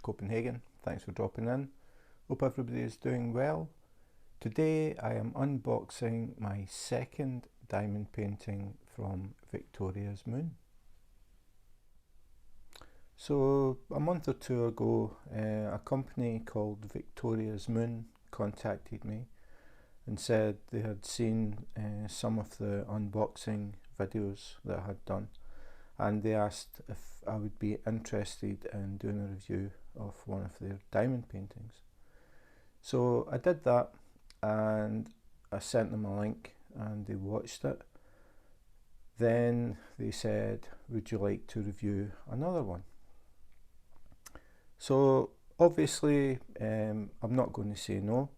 Copenhagen. Thanks for dropping in. Hope everybody is doing well. Today I am unboxing my second diamond painting from Victoria's Moon. So a month or two ago, a company called Victoria's Moon contacted me and said they had seen some of the unboxing videos that I had done, and they asked if I would be interested in doing a review of one of their diamond paintings. So I did that and I sent them a link and they watched it. Then they said, would you like to review another one? So obviously I'm not going to say no,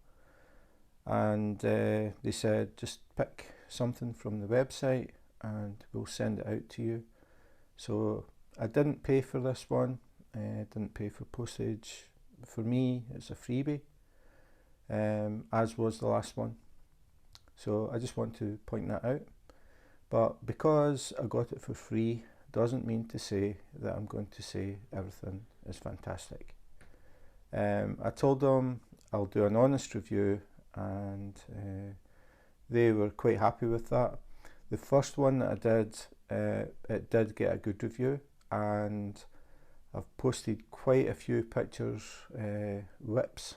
and they said just pick something from the website and we'll send it out to you. So I didn't pay for this one, didn't pay for postage. For me it's a freebie, as was the last one. So I just want to point that out. But because I got it for free doesn't mean to say that I'm going to say everything is fantastic. I told them I'll do an honest review, and they were quite happy with that. The first one that I did, it did get a good review, and I've posted quite a few pictures, works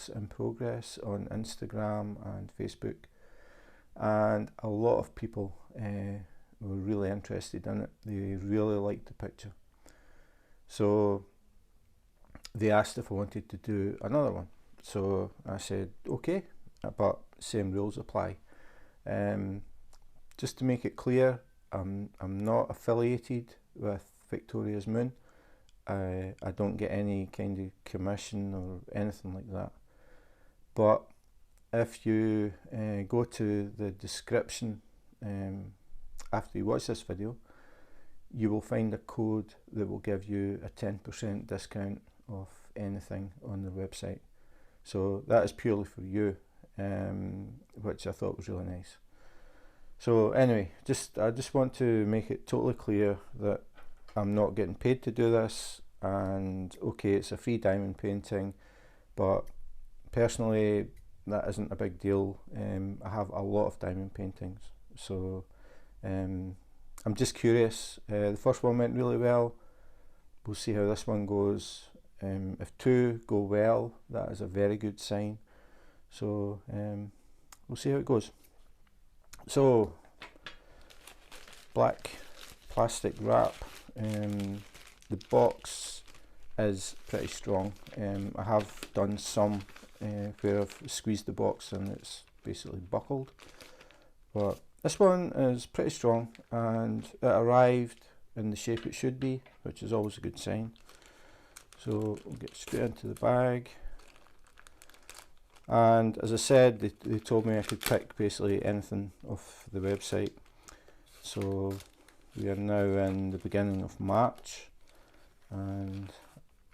in progress on Instagram and Facebook, and a lot of people were really interested in it. They really liked the picture, so they asked if I wanted to do another one. So I said okay, but same rules apply. Just to make it clear, I'm not affiliated with Victoria's Moon. I don't get any kind of commission or anything like that. But if you go to the description after you watch this video, you will find a code that will give you a 10% discount of anything on the website. So that is purely for you, which I thought was really nice. So anyway, I just want to make it totally clear that I'm not getting paid to do this, and okay, it's a free diamond painting, but personally that isn't a big deal. I have a lot of diamond paintings, so I'm just curious. The first one went really well. We'll see how this one goes. If two go well, that is a very good sign. So we'll see how it goes. So black plastic wrap. The box is pretty strong. I have done some where I've squeezed the box and it's basically buckled, but this one is pretty strong, and it arrived in the shape it should be, which is always a good sign. So we'll get straight into the bag, and as I said, they told me I could pick basically anything off the website. So we are now in the beginning of March, and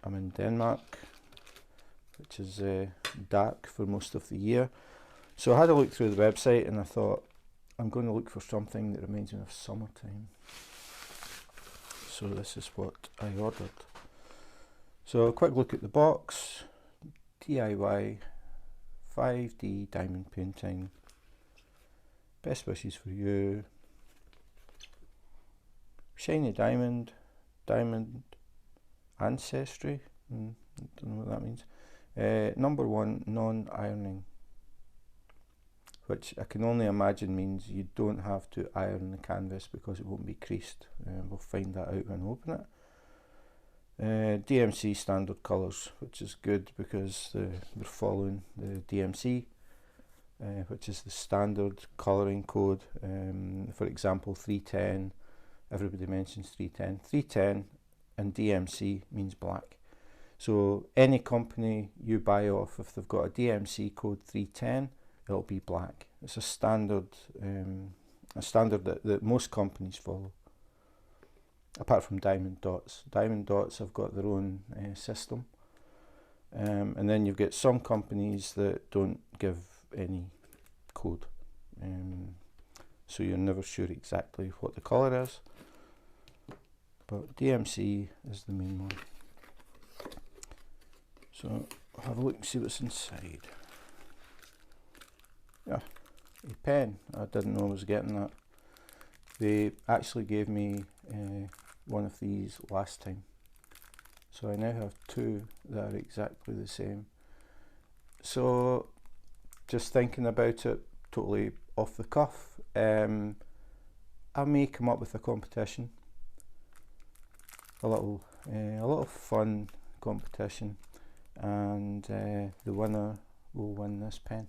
I'm in Denmark, which is dark for most of the year. So I had a look through the website and I thought I'm going to look for something that reminds me of summertime. So this is what I ordered. So a quick look at the box. DIY 5D diamond painting. Best wishes for you. Shiny diamond, diamond ancestry. Don't know what that means. Number 1, non-ironing, which I can only imagine means you don't have to iron the canvas because it won't be creased. We'll find that out when I open it. DMC standard colours, which is good because we're following the DMC, which is the standard colouring code. For example, 310, everybody mentions 310. 310 and DMC means black. So any company you buy off, if they've got a DMC code 310, it'll be black. It's a standard that most companies follow, apart from Diamond Dots. Diamond Dots have got their own system, and then you've got some companies that don't give any code, so you're never sure exactly what the colour is, but DMC is the main one. So I'll have a look and see what's inside. Yeah, a pen. I didn't know I was getting that. They actually gave me one of these last time. So I now have two that are exactly the same. So just thinking about it, totally off the cuff, I may come up with a competition, a little fun competition, and the winner will win this pen,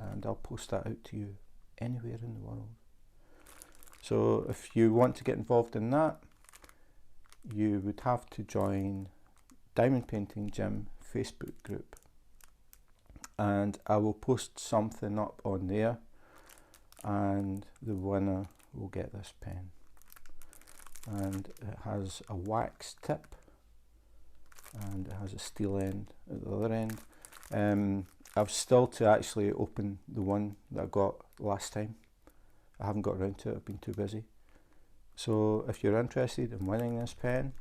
and I'll post that out to you anywhere in the world. So if you want to get involved in that, you would have to join Diamond Painting Gym Facebook group, and I will post something up on there, and the winner will get this pen. And it has a wax tip and it has a steel end at the other end. I've still to actually open the one that I got last time. I haven't got around to it, I've been too busy. So if you're interested in winning this pen,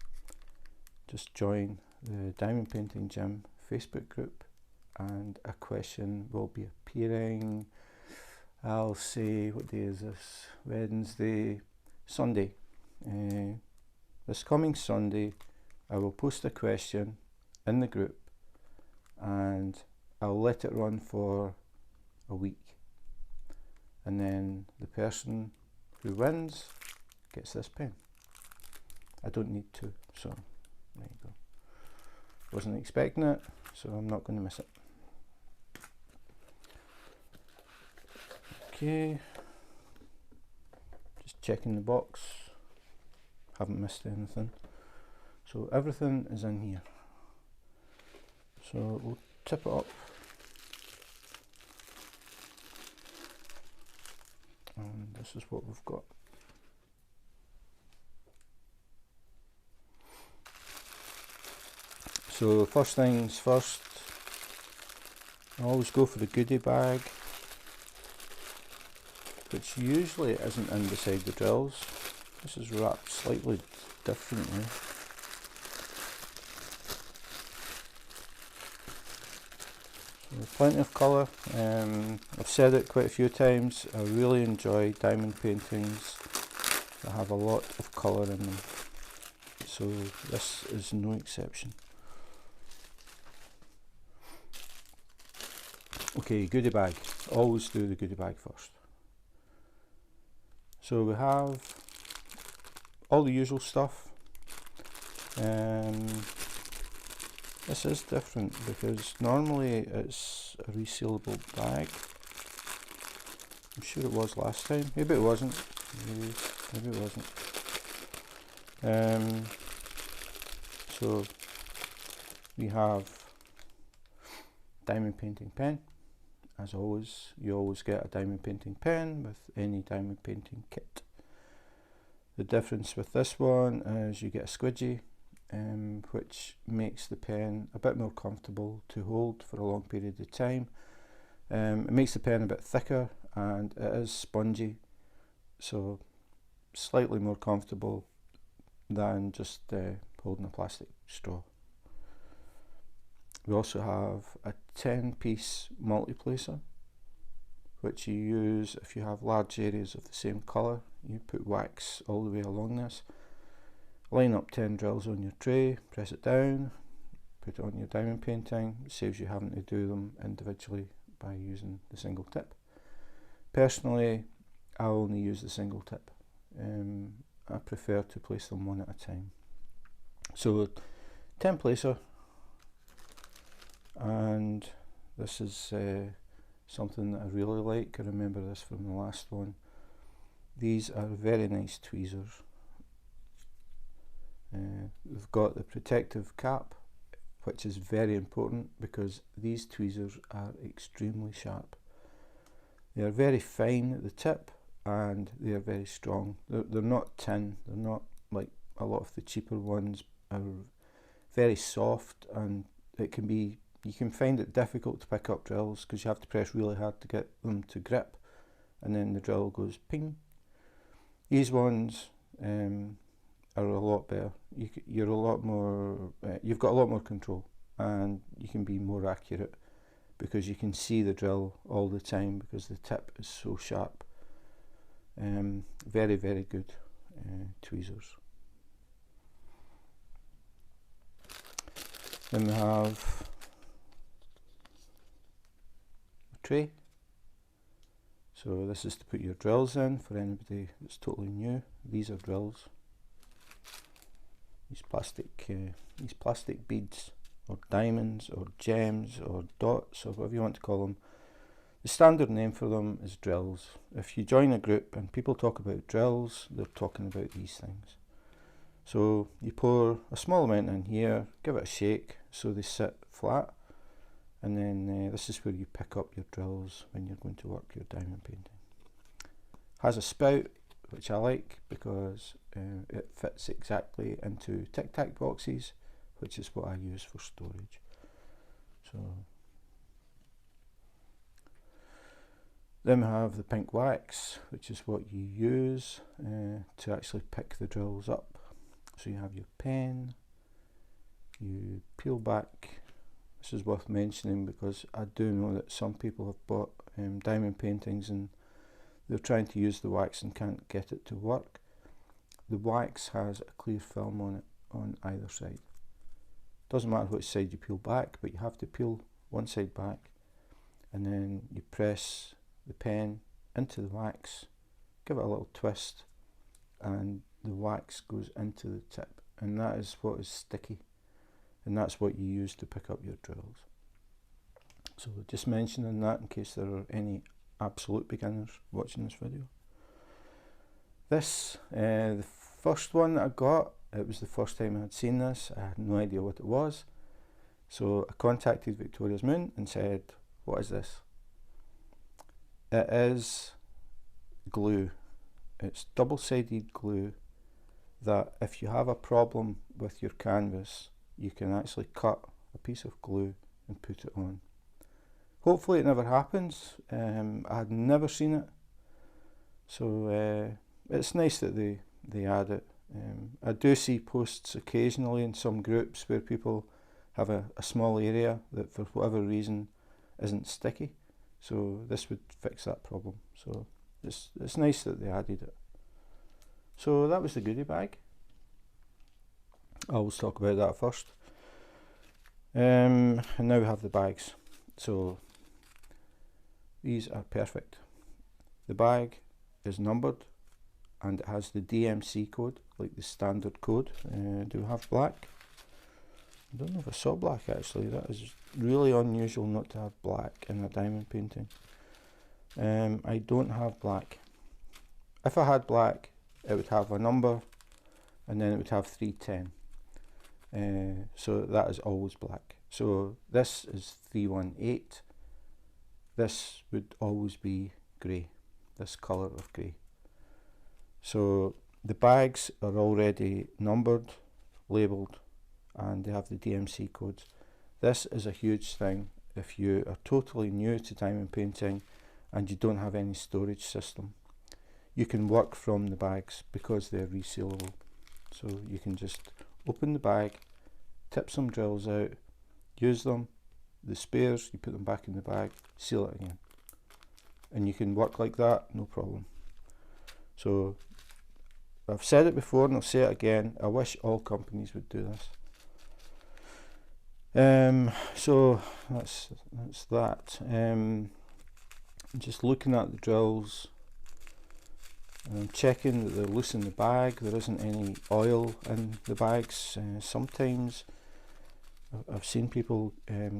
just join the Diamond Painting Gym Facebook group, and a question will be appearing, I'll say, what day is this? Wednesday, Sunday. This coming Sunday, I will post a question in the group, and I'll let it run for a week, and then the person who wins gets this pen. I don't need to, so there you go. Wasn't expecting it, so I'm not going to miss it. Okay, just checking the box, haven't missed anything. So everything is in here. So we'll tip it up. And this is what we've got. So first things first, I always go for the Goody Bag, which usually isn't in beside the drills. This is wrapped slightly differently. So plenty of colour. I've said it quite a few times, I really enjoy diamond paintings that have a lot of colour in them. So this is no exception. Okay, Goody Bag. Always do the Goody Bag first. So we have all the usual stuff. This is different because normally it's a resealable bag. I'm sure it was last time. Maybe it wasn't. Maybe it wasn't. So we have diamond painting pen. As always, you always get a diamond painting pen with any diamond painting kit. The difference with this one is you get a squidgy, which makes the pen a bit more comfortable to hold for a long period of time. It makes the pen a bit thicker, and it is spongy, so slightly more comfortable than just holding a plastic straw. We also have a 10-piece multi-placer, which you use if you have large areas of the same colour. You put wax all the way along this, line up 10 drills on your tray, press it down, put it on your diamond painting. It saves you having to do them individually by using the single tip. Personally, I only use the single tip. I prefer to place them one at a time. So 10 placer, and this is something that I really like. I remember this from the last one. These are very nice tweezers. We've got the protective cap, which is very important because these tweezers are extremely sharp. They are very fine at the tip and they are very strong. They're not tin, they're not like a lot of the cheaper ones, are very soft, and it can be, you can find it difficult to pick up drills because you have to press really hard to get them to grip, and then the drill goes ping. These ones are a lot better. You're a lot more, you've got a lot more control. and you can be more accurate because you can see the drill all the time because the tip is so sharp. Very, very good tweezers. Then we have a tray. So this is to put your drills in for anybody that's totally new. These are drills. These plastic beads or diamonds or gems or dots or whatever you want to call them. The standard name for them is drills. If you join a group and people talk about drills, they're talking about these things. So you pour a small amount in here, give it a shake so they sit flat, and then this is where you pick up your drills when you're going to work your diamond painting. Has a spout, which I like because it fits exactly into tic-tac boxes, which is what I use for storage. So then we have the pink wax, which is what you use to actually pick the drills up. So you have your pen, you peel back. This is worth mentioning because I do know that some people have bought diamond paintings and they're trying to use the wax and can't get it to work. The wax has a clear film on it on either side. Doesn't matter which side you peel back, but you have to peel one side back, and then you press the pen into the wax, give it a little twist, and the wax goes into the tip, and that is what is sticky, and that's what you use to pick up your drills. So just mentioning that in case there are any absolute beginners watching this video. This, the first one that I got, it was the first time I had seen this. I had no idea what it was. So I contacted Victoria's Moon and said, what is this? It is glue. It's double-sided glue that if you have a problem with your canvas, you can actually cut a piece of glue and put it on. Hopefully it never happens. I had never seen it. So it's nice that they add it. I do see posts occasionally in some groups where people have a small area that for whatever reason isn't sticky, so this would fix that problem. So it's nice that they added it. So that was the goodie bag. I always talk about that first. And now we have the bags. So these are perfect. The bag is numbered and it has the DMC code, like the standard code. Do we have black? I don't know if I saw black actually. That is really unusual not to have black in a diamond painting. I don't have black. If I had black, it would have a number and then it would have 310. So that is always black. So this is 318. This would always be grey, this colour of grey. So the bags are already numbered, labelled, and they have the DMC codes. This is a huge thing if you are totally new to diamond painting and you don't have any storage system. You can work from the bags because they're resealable. So you can just open the bag, tip some drills out, use them, the spares, you put them back in the bag, seal it again. And you can work like that, no problem. So I've said it before and I'll say it again, I wish all companies would do this. So that's that. Just looking at the drills, checking that they're loose in the bag, there isn't any oil in the bags. Sometimes I've seen people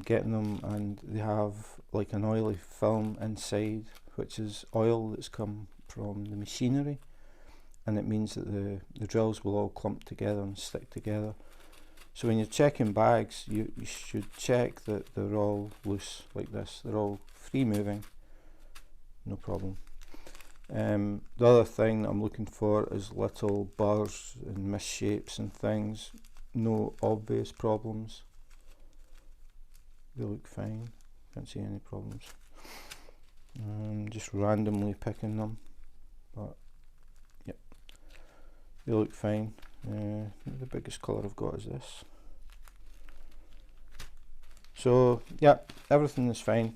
getting them and they have like an oily film inside, which is oil that's come from the machinery, and it means that the drills will all clump together and stick together. So when you're checking bags, you should check that they're all loose like this. They're all free moving, no problem. The other thing that I'm looking for is little burrs and misshapes and things. No obvious problems. They look fine. Can't see any problems. Just randomly picking them, but yep, they look fine. The biggest colour I've got is this. So yeah, everything is fine.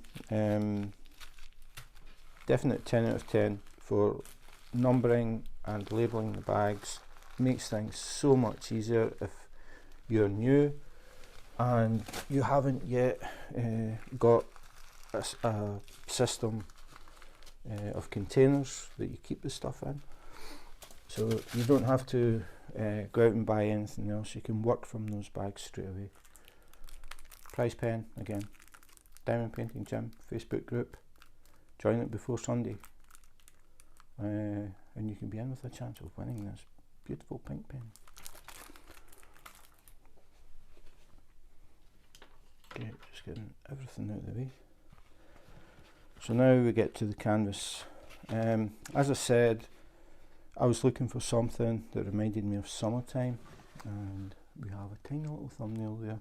Definite 10 out of 10 for numbering and labelling the bags. Makes things so much easier if you're new and you haven't yet got a system of containers that you keep the stuff in. So you don't have to go out and buy anything else. You can work from those bags straight away. Prize pen again. Diamond Painting Gym Facebook group. Join it before Sunday, and you can be in with a chance of winning this beautiful pink pen. Okay, just getting everything out of the way. So now we get to the canvas. As I said, I was looking for something that reminded me of summertime, and we have a tiny little thumbnail there.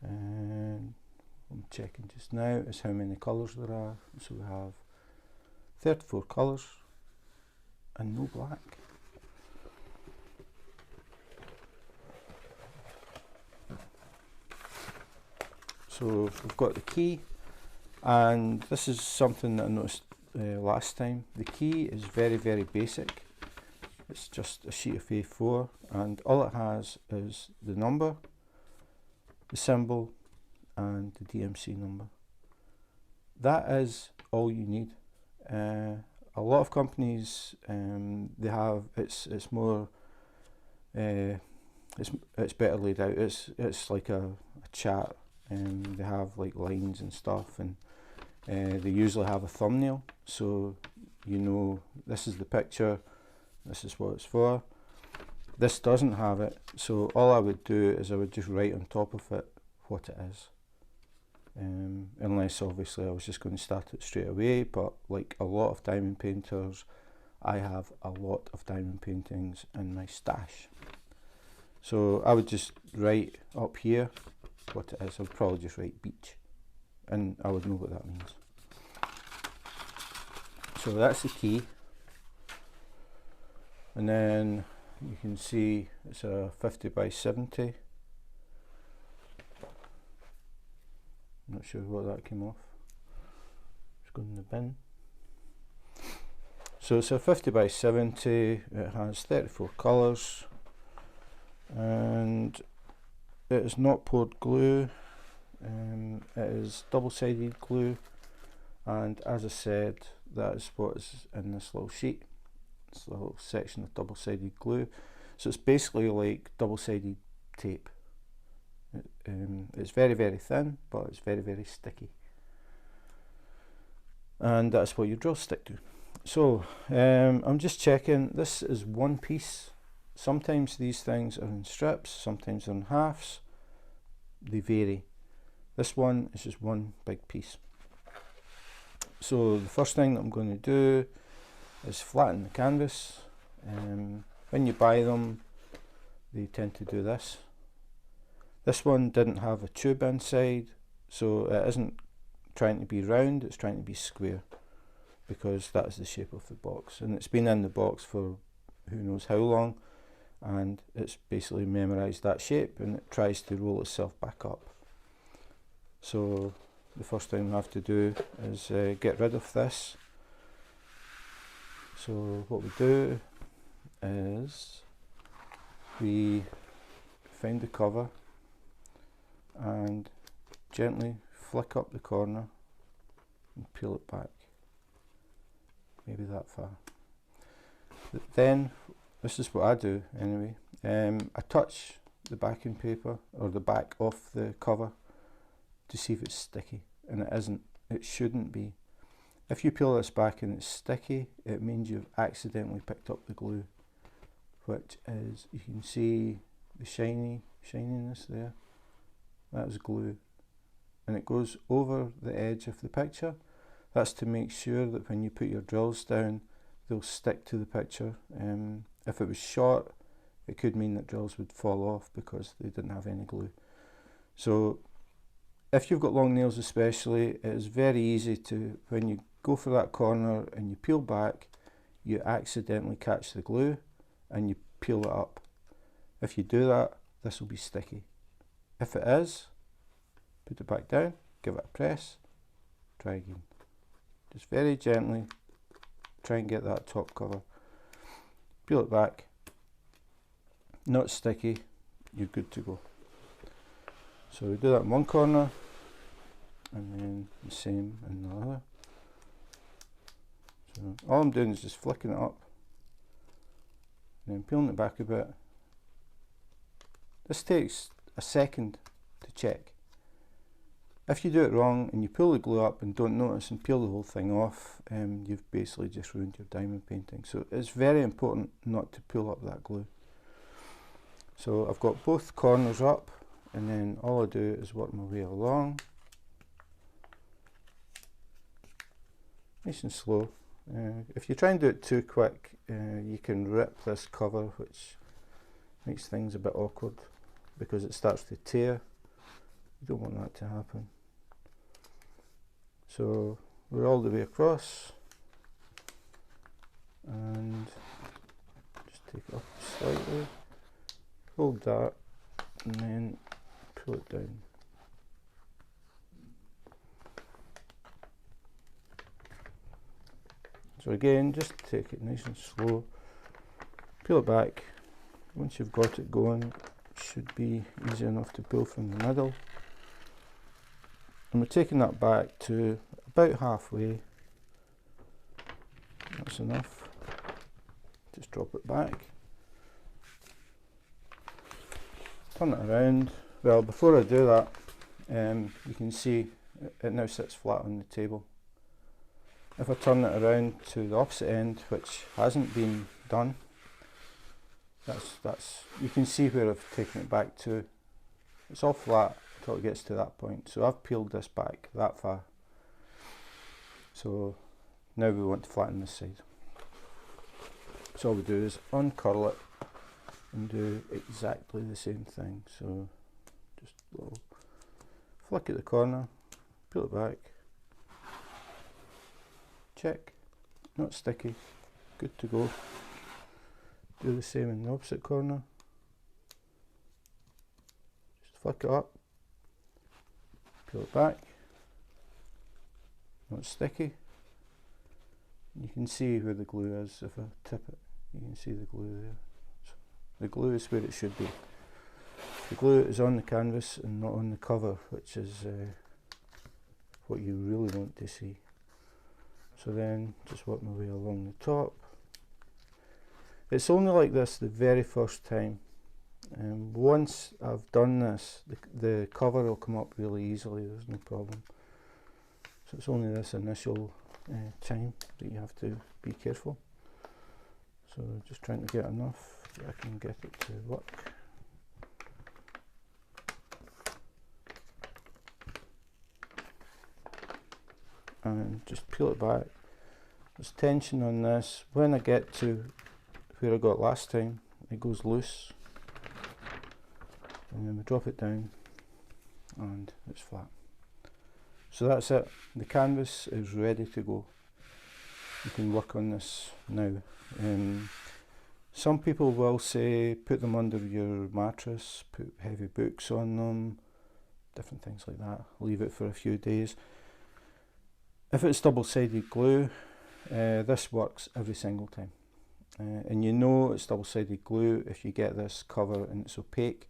And I'm checking just now is how many colours there are. So we have 34 colours and no black. So we've got the key, and this is something that I noticed last time. The key is very, very basic. It's just a sheet of A4, and all it has is the number, the symbol, and the DMC number. That is all you need. A lot of companies they have it's more it's better laid out. It's like a chart, and they have like lines and stuff, and they usually have a thumbnail, so you know this is the picture, this is what it's for. This doesn't have it, so all I would do is I would just write on top of it what it is. Unless obviously I was just going to start it straight away, but like a lot of diamond painters, I have a lot of diamond paintings in my stash. So I would just write up here what it is. I would probably just write beach, and I would know what that means. So that's the key, and then you can see it's a 50 by 70. I'm not sure what that came off. It's going in the bin. So it's a 50 by 70. It has 34 colours, and it is not poured glue. It is double-sided glue, and as I said, that is what is in this little sheet. It's a little section of double-sided glue. So it's basically like double-sided tape. It's very, very thin, but it's very, very sticky, and that's what your drills stick to. So I'm just checking, this is one piece. Sometimes these things are in strips, sometimes they're in halves, they vary. This one is just one big piece. So the first thing that I'm going to do is flatten the canvas. When you buy them, they tend to do this. This one didn't have a tube inside, so it isn't trying to be round, it's trying to be square, because that is the shape of the box, and it's been in the box for who knows how long, and it's basically memorized that shape, and it tries to roll itself back up. So the first thing we have to do is get rid of this. So what we do is we find the cover and gently flick up the corner and peel it back, maybe that far. Then, this is what I do anyway, I touch the backing paper or the back of the cover to see if it's sticky, and it isn't. It shouldn't be. If you peel this back and it's sticky, it means you've accidentally picked up the glue, which is, you can see the shininess there. That is glue, and it goes over the edge of the picture. That's to make sure that when you put your drills down, they'll stick to the picture. If it was short, it could mean that drills would fall off because they didn't have any glue. So if you've got long nails especially, it is very easy to, when you go for that corner and you peel back, you accidentally catch the glue and you peel it up. If you do that, this will be sticky. If it is, put it back down, give it a press, try again. Just very gently try and get that top cover. Peel it back, not sticky, you're good to go. So we do that in one corner and then the same in the other. So all I'm doing is just flicking it up and then peeling it back a bit. This takes a second to check. If you do it wrong and you pull the glue up and don't notice and peel the whole thing off, you've basically just ruined your diamond painting. So it's very important not to pull up that glue. So I've got both corners up, and then all I do is work my way along, nice and slow. If you try and do it too quick, you can rip this cover, which makes things a bit awkward because it starts to tear. You don't want that to happen. So we're all the way across, and just take it up slightly, hold that, and then pull it down. So again, just take it nice and slow, peel it back. Once you've got it going, it should be easy enough to pull from the middle. And we're taking that back to about halfway. That's enough. Just drop it back. Turn it around. Well, before I do that, you can see it now sits flat on the table. If I turn it around to the opposite end, which hasn't been done, that's you can see where I've taken it back to. It's all flat until it gets to that point. So I've peeled this back that far. So now we want to flatten this side. So all we do is uncurl it and do exactly the same thing. So just a little flick at the corner, peel it back, check, not sticky, good to go. Do the same in the opposite corner, just flick it up, peel it back, not sticky. You can see where the glue is. If I tip it, you can see the glue there. So the glue is where it should be. The glue is on the canvas and not on the cover, which is what you really want to see. So then just work my way along the top. It's only like this the very first time. Once I've done this, the cover will come up really easily, there's no problem. So it's only this initial time that you have to be careful. So just trying to get enough that I can get it to work. And just peel it back. There's tension on this. When I get to where I got last time, it goes loose. And then we drop it down and it's flat. So that's it. The canvas is ready to go. You can work on this now. Some people will say put them under your mattress, put heavy books on them, different things like that. Leave it for a few days. If it's double-sided glue, this works every single time. And you know it's double-sided glue if you get this cover and it's opaque.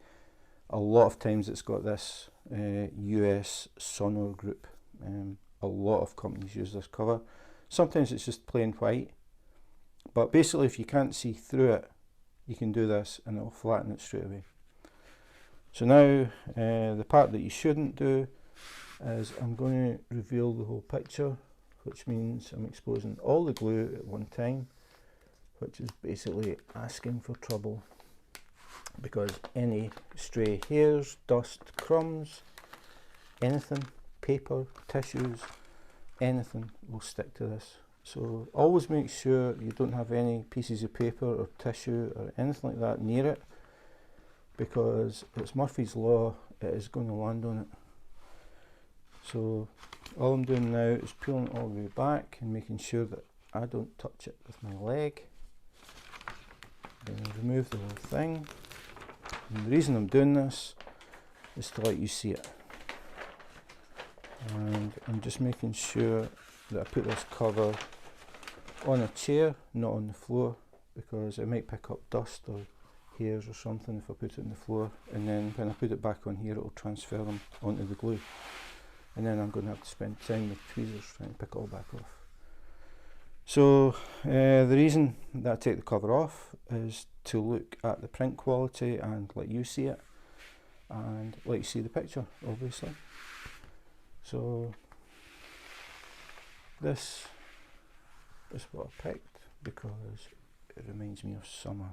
A lot of times it's got this US Sonor group. A lot of companies use this cover. Sometimes it's just plain white, but basically if you can't see through it, you can do this and it'll flatten it straight away. So now the part that you shouldn't do is I'm going to reveal the whole picture, which means I'm exposing all the glue at one time, which is basically asking for trouble, because any stray hairs, dust, crumbs, anything, paper, tissues, anything will stick to this. So always make sure you don't have any pieces of paper or tissue or anything like that near it, because it's Murphy's Law, it is going to land on it. So all I'm doing now is peeling it all the way back and making sure that I don't touch it with my leg. Then remove the whole thing. And the reason I'm doing this is to let you see it. And I'm just making sure that I put this cover on a chair, not on the floor, because it might pick up dust or hairs or something if I put it on the floor, and then when I put it back on here it will transfer them onto the glue, and then I'm going to have to spend time with tweezers trying to pick it all back off. So the reason that I take the cover off is to look at the print quality and let you see it and let you see the picture, obviously. So this is what I picked because it reminds me of summer.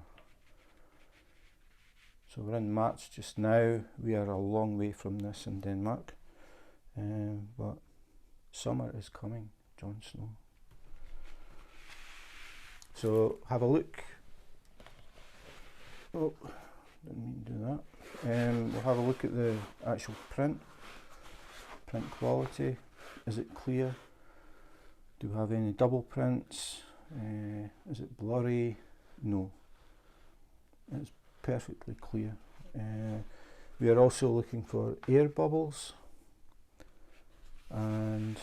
So we're in March just now. We are a long way from this in Denmark, but summer is coming, Jon Snow. So have a look. Oh, didn't mean to do that. We'll have a look at the actual print quality. Is it clear? Do we have any double prints? Is it blurry? No, it's perfectly clear. We are also looking for air bubbles, and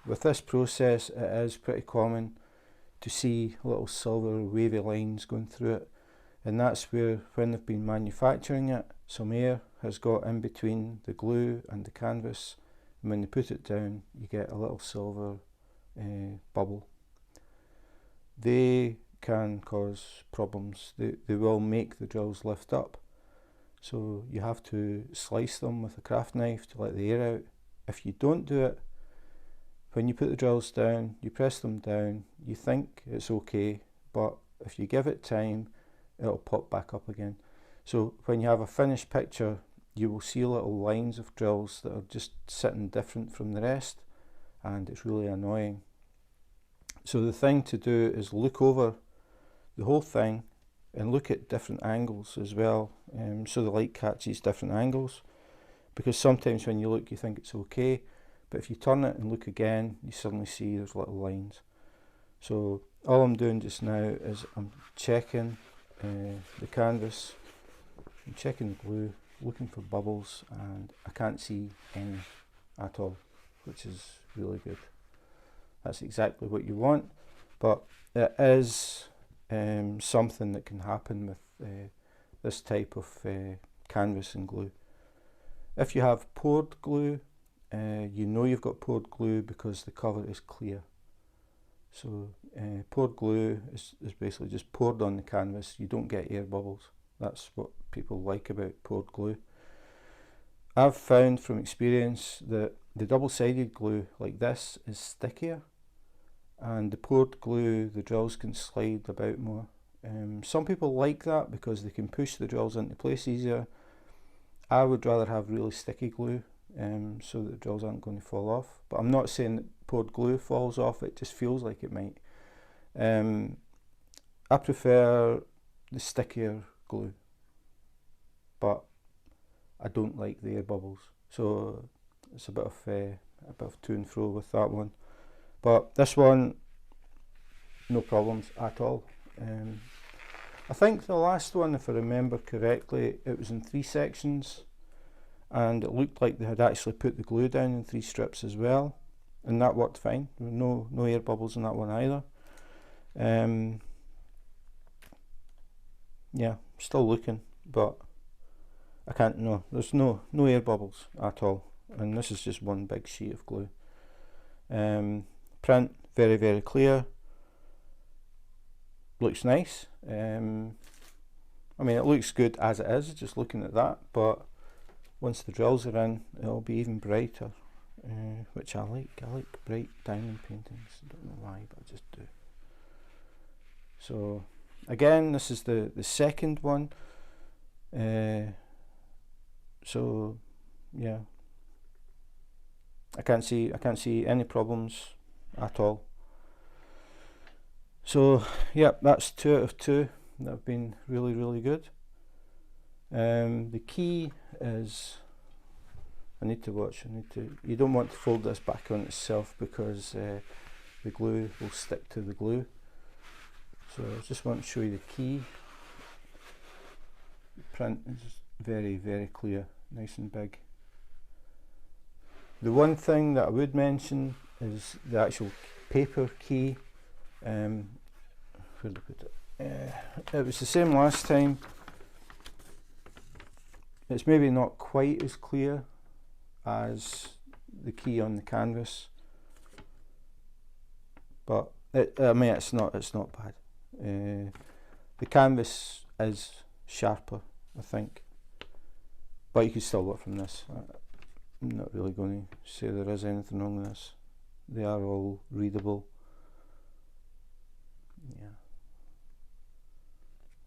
with this process it is pretty common to see little silver wavy lines going through it, and that's where, when they've been manufacturing it, some air has got in between the glue and the canvas, and when they put it down you get a little silver bubble. They can cause problems. They will make the drills lift up, so you have to slice them with a craft knife to let the air out. If you don't do it, when you put the drills down, you press them down, you think it's okay, but if you give it time, it'll pop back up again. So when you have a finished picture, you will see little lines of drills that are just sitting different from the rest, and it's really annoying. So the thing to do is look over the whole thing and look at different angles as well, so the light catches different angles, because sometimes when you look you think it's okay, but if you turn it and look again you suddenly see there's little lines. So all I'm doing just now is I'm checking the canvas, I'm checking the glue, looking for bubbles, and I can't see any at all, which is really good. That's exactly what you want, but it is something that can happen with this type of canvas and glue. If you have poured glue, you know you've got poured glue because the cover is clear. So poured glue is basically just poured on the canvas. You don't get air bubbles. That's what people like about poured glue. I've found from experience that the double-sided glue like this is stickier, and the poured glue, the drills can slide about more. Some people like that because they can push the drills into place easier. I would rather have really sticky glue, so that the drills aren't going to fall off. But I'm not saying that poured glue falls off, it just feels like it might. I prefer the stickier glue, but I don't like the air bubbles, so it's a bit of to and fro with that one. But this one, no problems at all. I think the last one, if I remember correctly, it was in 3 sections, and it looked like they had actually put the glue down in 3 strips as well, and that worked fine. There were no air bubbles in that one either. Yeah, still looking, but I can't, no, there's no air bubbles at all, and this is just one big sheet of glue. Print, very, very clear, looks nice. I mean, it looks good as it is, just looking at that, but once the drills are in, it'll be even brighter, which I like. I like bright diamond paintings, I don't know why, but I just do. So again, this is the second one. So yeah, I can't see any problems at all. So yeah, that's 2 out of 2 that have been really, really good. The key is, you don't want to fold this back on itself because the glue will stick to the glue. So I just want to show you the key. The print is very, very clear, nice and big. The one thing that I would mention is the actual paper key. Where did I put it? It was the same last time. It's maybe not quite as clear as the key on the canvas, but I mean it's not bad. The canvas is sharper, I think, but you can still work from this. I'm not really going to say there is anything wrong with this. They are all readable. Yeah.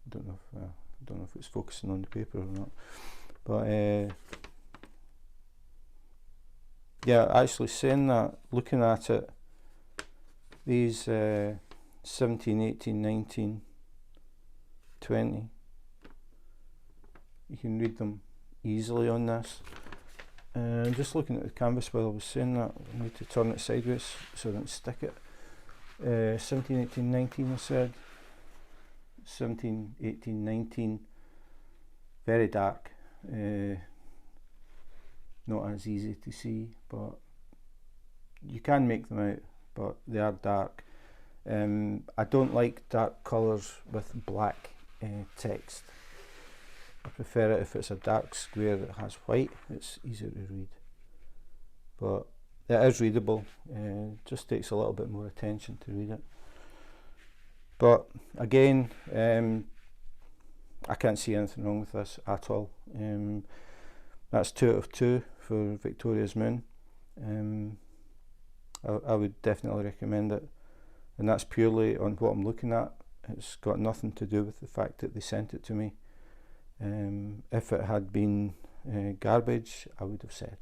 I don't know if it's focusing on the paper or not, but yeah, actually saying that, looking at it, these 17, 18, 19, 20, you can read them easily on this. Just looking at the canvas while I was saying that, I need to turn it sideways so I don't stick it. 17, 18, 19 I said. 17, 18, 19, very dark. Not as easy to see, but you can make them out, but they are dark. I don't like dark colours with black text. I prefer it if it's a dark square that has white. It's easier to read, but it is readable. Just takes a little bit more attention to read it. But again, I can't see anything wrong with this at all. That's 2 out of 2 for Victoria's Moon. I would definitely recommend it, and that's purely on what I'm looking at. It's got nothing to do with the fact that they sent it to me. If it had been garbage, I would have said.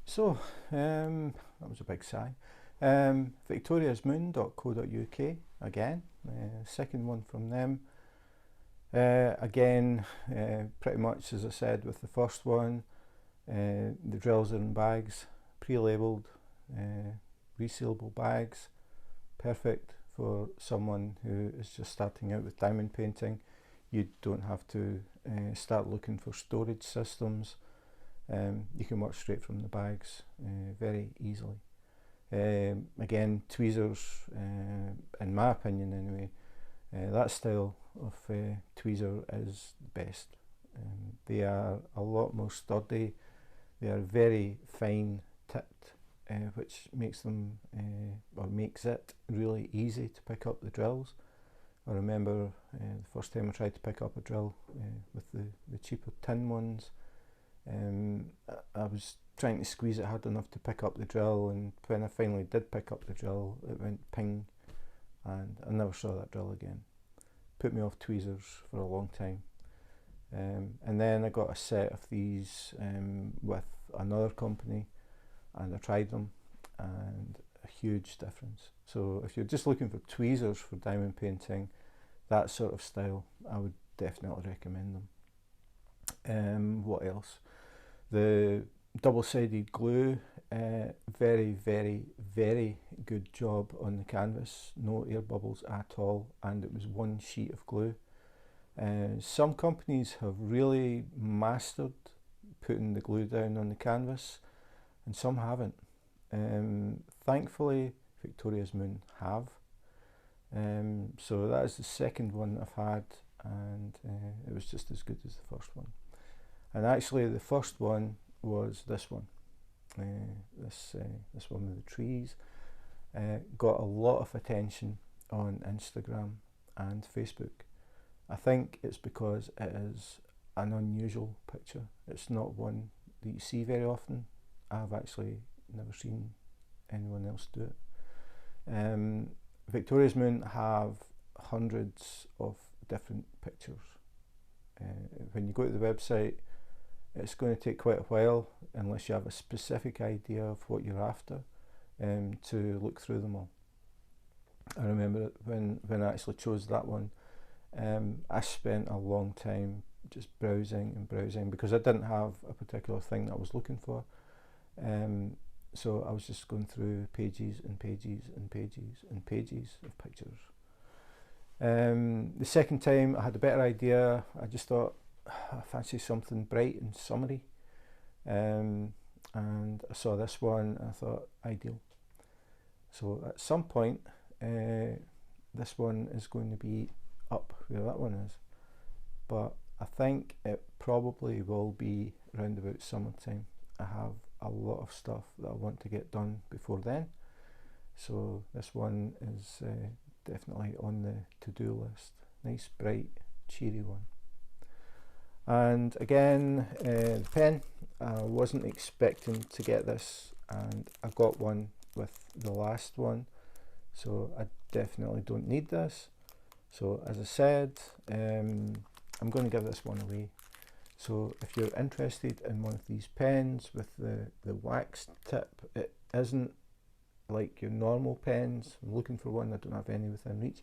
So that was a big sigh. victoriasmoon.co.uk again, second one from them. Again, pretty much as I said with the first one, the drills are in bags, pre-labelled, resealable bags, perfect for someone who is just starting out with diamond painting. You don't have to start looking for storage systems. You can work straight from the bags very easily. Again, tweezers, in my opinion anyway, that style of tweezer is the best. They are a lot more sturdy. They are very fine tipped, which makes them, or makes it really easy to pick up the drills. I remember the first time I tried to pick up a drill with the cheaper tin ones, I was trying to squeeze it hard enough to pick up the drill, and when I finally did pick up the drill, it went ping, and I never saw that drill again. Put me off tweezers for a long time. And then I got a set of these with another company, and I tried them, and a huge difference. So if you're just looking for tweezers for diamond painting, that sort of style, I would definitely recommend them. What else? The double-sided glue, very, very, very good job on the canvas. No air bubbles at all, and it was one sheet of glue. Some companies have really mastered putting the glue down on the canvas, and some haven't. Thankfully, Victoria's Moon have. So that is the second one I've had, and it was just as good as the first one. And actually the first one was this one, this one with the trees. Got a lot of attention on Instagram and Facebook. I think it's because it is an unusual picture. It's not one that you see very often. I've actually never seen anyone else do it. Victoria's Moon have hundreds of different pictures. When you go to the website, it's going to take quite a while, unless you have a specific idea of what you're after, to look through them all. I remember when I actually chose that one, I spent a long time just browsing and browsing, because I didn't have a particular thing that I was looking for. So I was just going through pages and pages and pages and pages of pictures. The second time I had a better idea. I just thought, I fancy something bright and summery, and I saw this one and I thought ideal. So at some point this one is going to be up where that one is, but I think it probably will be around about summertime. I have a lot of stuff that I want to get done before then, so this one is definitely on the to-do list. Nice bright cheery one. And again, the pen, I wasn't expecting to get this, and I got one with the last one, so I definitely don't need this. So as I said, I'm going to give this one away. So if you're interested in one of these pens with the wax tip, it isn't like your normal pens. I'm looking for one, I don't have any within reach.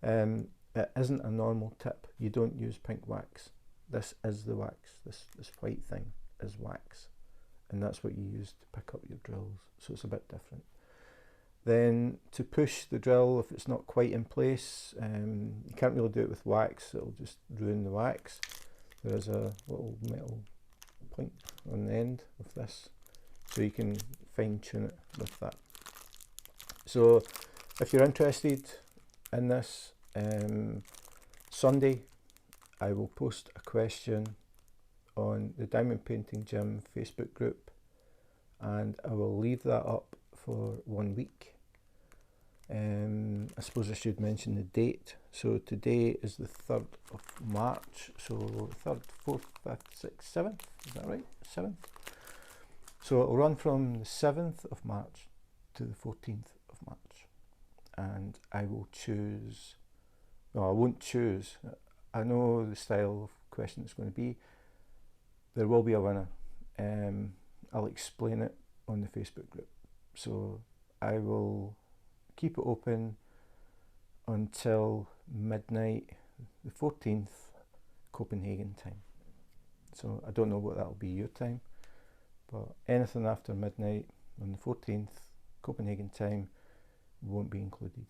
It isn't a normal tip. You don't use pink wax. This is the wax. This white thing is wax, and that's what you use to pick up your drills, so it's a bit different. Then to push the drill, if it's not quite in place, you can't really do it with wax, it'll just ruin the wax. There's a little metal point on the end of this, so you can fine tune it with that. So if you're interested in this, Sunday I will post a question on the Diamond Painting Gym Facebook group, and I will leave that up for 1 week. I suppose I should mention the date. So today is the 3rd of March, so 3rd, 4th, 5th, 6th, 7th, is that right? 7th. So it'll run from the 7th of March to the 14th of March, and I will choose, no, I won't choose, I know the style of question it's going to be. There will be a winner. I'll explain it on the Facebook group. So I will keep it open until midnight, the 14th, Copenhagen time. So I don't know what that'll be your time, but anything after midnight on the 14th, Copenhagen time, won't be included.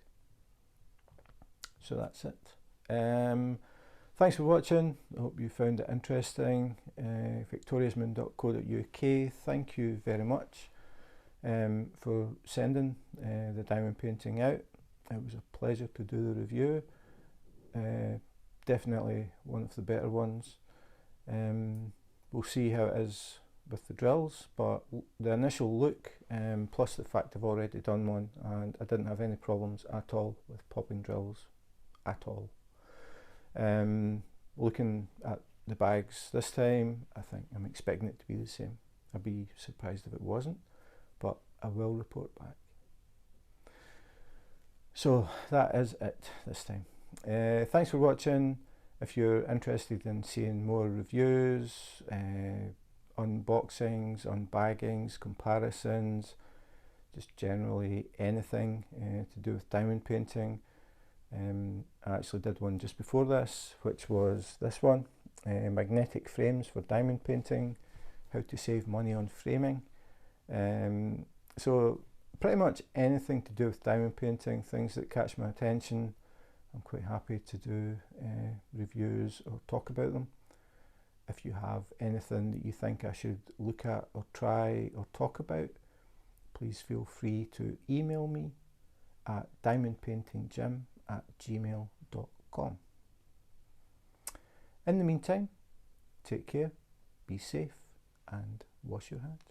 So that's it. Thanks for watching. I hope you found it interesting. victoriasmoon.co.uk. Thank you very much for sending the diamond painting out. It was a pleasure to do the review. Definitely one of the better ones. We'll see how it is with the drills, but the initial look, plus the fact I've already done one and I didn't have any problems at all with popping drills at all. Looking at the bags this time, I think I'm expecting it to be the same. I'd be surprised if it wasn't, but I will report back. So that is it this time. Thanks for watching. If you're interested in seeing more reviews, unboxings, unbaggings, comparisons, just generally anything to do with diamond painting, I actually did one just before this, which was this one, magnetic frames for diamond painting, how to save money on framing. So pretty much anything to do with diamond painting, things that catch my attention, I'm quite happy to do reviews or talk about them. If you have anything that you think I should look at or try or talk about, please feel free to email me at diamondpaintinggym@gmail.com. In the meantime, take care, be safe, and wash your hands.